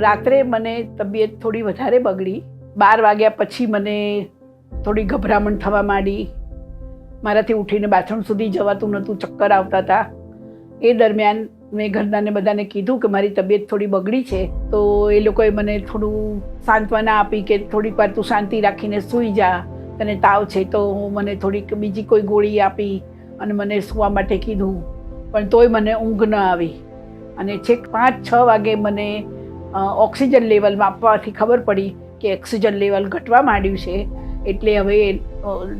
રાત્રે મને તબિયત થોડી વધારે બગડી. 12 વાગ્યા પછી મને થોડી ગભરામણ થવા માંડી. મારાથી ઉઠીને બાથરૂમ સુધી જવાતું નહોતું, ચક્કર આવતા હતા. એ દરમિયાન મેં ઘરનાને બધાને કીધું કે મારી તબિયત થોડી બગડી છે. તો એ લોકોએ મને થોડું સાંત્વના આપી કે થોડીક વાર તું શાંતિ રાખીને સૂઈ જા, તને તાવ છે. તો મને થોડીક બીજી કોઈ ગોળી આપી અને મને સૂવા માટે કીધું. પણ તોય મને ઊંઘ ન આવી. અને છેક 5-6 વાગે મને ઓક્સિજન લેવલ માપવાથી ખબર પડી કે ઓક્સિજન લેવલ ઘટવા માંડ્યું છે. એટલે હવે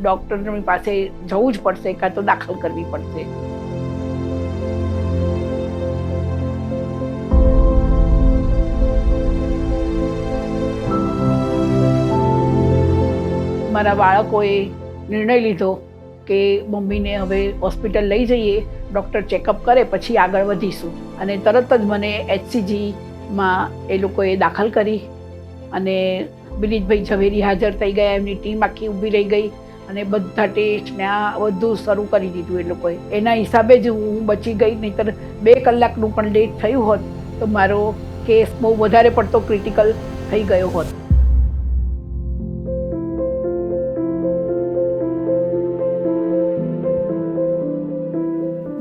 ડૉક્ટરની પાસે જવું જ પડશે, કાં તો દાખલ કરવી પડશે. મારા બાળકોએ નિર્ણય લીધો કે મમ્મીને હવે હોસ્પિટલ લઈ જઈએ, ડૉક્ટર ચેકઅપ કરે પછી આગળ વધીશું. અને તરત જ મને HCGમાં એ લોકોએ દાખલ કરી અને વિનીતભાઈ ઝવેરી હાજર થઈ ગયા. એમની ટીમ આખી ઊભી રહી ગઈ અને બધા ટેસ્ટ ને આ બધું શરૂ કરી દીધું એ લોકોએ. એના હિસાબે જ હું બચી ગઈ. નહીંતર 2 કલાકનું પણ લેટ થયું હોત તો મારો કેસ બહુ વધારે પડતો ક્રિટિકલ થઈ ગયો હોત.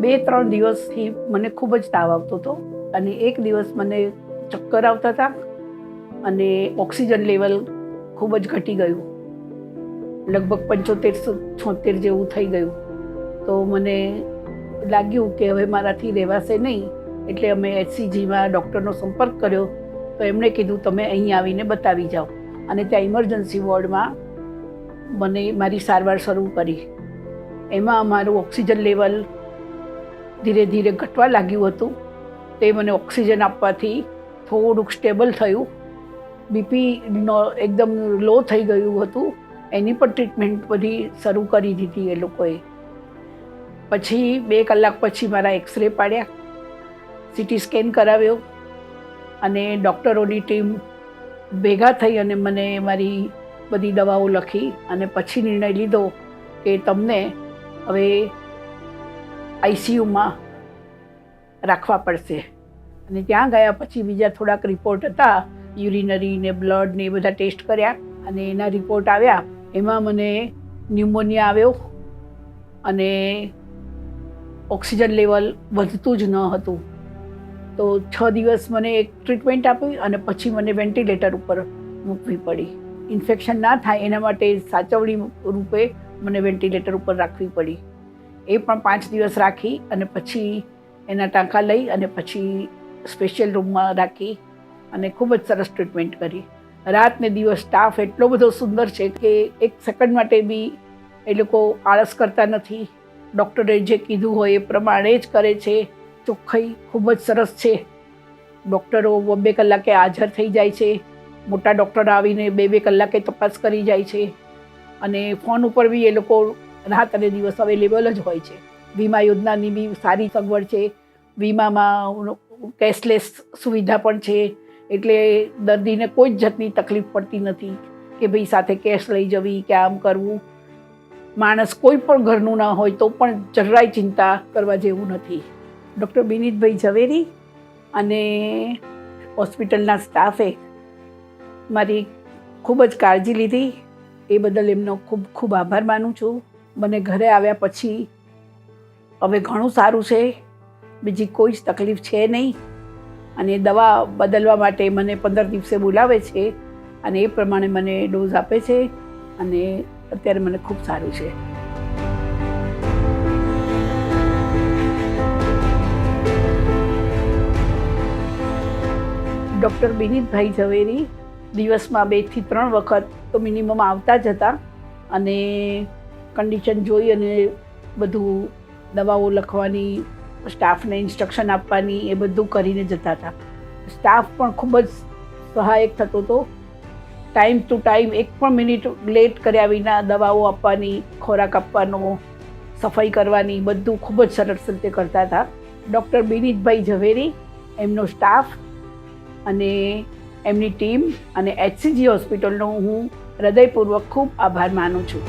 બે 3 દિવસથી મને ખૂબ જ તાવ આવતો હતો અને એક દિવસ મને ચક્કર આવતા હતા અને ઓક્સિજન લેવલ ખૂબ જ ઘટી ગયું, લગભગ 75-76 જેવું થઈ ગયું. તો મને લાગ્યું કે હવે મારાથી રહેવાશે નહીં. એટલે અમે HCGમાં ડૉક્ટરનો સંપર્ક કર્યો તો એમણે કીધું તમે અહીં આવીને બતાવી જાઓ. અને ત્યાં ઇમરજન્સી વોર્ડમાં મને મારી સારવાર શરૂ કરી. એમાં મારું ઓક્સિજન લેવલ ધીરે ધીરે ઘટવા લાગ્યું હતું. તે મને ઓક્સિજન આપવાથી થોડુંક સ્ટેબલ થયું. BP એકદમ લો થઈ ગયું હતું. એની પણ ટ્રીટમેન્ટ બધી શરૂ કરી દીધી એ લોકોએ. પછી 2 કલાક પછી મારા એક્સરે પાડ્યા, CT સ્કેન કરાવ્યો અને ડૉક્ટરોની ટીમ ભેગા થઈ અને મને મારી બધી દવાઓ લખી. અને પછી નિર્ણય લીધો કે તમને હવે ICUમાં રાખવા પડશે. અને ત્યાં ગયા પછી બીજા થોડાક રિપોર્ટ હતા, યુરિનરી ને બ્લડ ને એ બધા ટેસ્ટ કર્યા અને એના રિપોર્ટ આવ્યા. એમાં મને ન્યુમોનિયા આવ્યો અને ઓક્સિજન લેવલ વધતું જ ન હતું. તો 6 દિવસ મને એક ટ્રીટમેન્ટ આપી અને પછી મને વેન્ટિલેટર ઉપર મૂકવી પડી. ઇન્ફેક્શન ના થાય એના માટે સાચવણી રૂપે મને વેન્ટિલેટર ઉપર રાખવી પડી. એ પણ 5 દિવસ રાખી અને પછી એના ટાંકા લઈ અને પછી સ્પેશિયલ રૂમમાં રાખી અને ખૂબ જ સરસ ટ્રીટમેન્ટ કરી. રાત ને દિવસ સ્ટાફ એટલો બધો સુંદર છે કે એક સેકન્ડ માટે બી એ લોકો આળસ કરતા નથી. ડૉક્ટરે જે કીધું હોય એ પ્રમાણે જ કરે છે. ચોખ્ખાઈ ખૂબ જ સરસ છે. ડૉક્ટરો 2 કલાકે હાજર થઈ જાય છે. મોટા ડૉક્ટર આવીને 2 કલાકે તપાસ કરી જાય છે. અને ફોન ઉપર બી એ લોકો રાત અને દિવસ અવેલેબલ જ હોય છે. વીમા યોજનાની બી સારી સગવડ છે. વીમામાં કેશલેસ સુવિધા પણ છે. એટલે દર્દીને કોઈ જ જાતની તકલીફ પડતી નથી કે ભાઈ સાથે કેશ લઈ જવી કે આમ કરવું. માણસ કોઈ પણ ઘરનું ના હોય તો પણ જરાય ચિંતા કરવા જેવું નથી. ડૉક્ટર વિનીતભાઈ ઝવેરી અને હોસ્પિટલના સ્ટાફે મારી ખૂબ જ કાળજી લીધી. એ બદલ એમનો ખૂબ ખૂબ આભાર માનું છું. મને ઘરે આવ્યા પછી હવે ઘણું સારું છે, બીજી કોઈ જ તકલીફ છે નહીં. અને દવા બદલવા માટે મને 15 દિવસે બોલાવે છે અને એ પ્રમાણે મને ડોઝ આપે છે અને અત્યારે મને ખૂબ સારું છે. ડૉક્ટર વિનીતભાઈ ઝવેરી દિવસમાં 2 થી 3 વખત તો મિનિમમ આવતા જ હતા અને કન્ડિશન જોઈ અને બધું દવાઓ લખવાની, સ્ટાફને ઇન્સ્ટ્રક્શન આપવાની એ બધું કરીને જતા હતા. સ્ટાફ પણ ખૂબ જ સહાયક થતો હતો. ટાઈમ ટુ ટાઈમ 1 પણ મિનિટ લેટ કર્યા વિના દવાઓ આપવાની, ખોરાક આપવાનો, સફાઈ કરવાની બધું ખૂબ જ સરસ રીતે કરતા હતા. ડૉક્ટર વિનીતભાઈ ઝવેરી, એમનો સ્ટાફ અને એમની ટીમ અને HCG હોસ્પિટલનો હું હૃદયપૂર્વક ખૂબ આભાર માનું છું.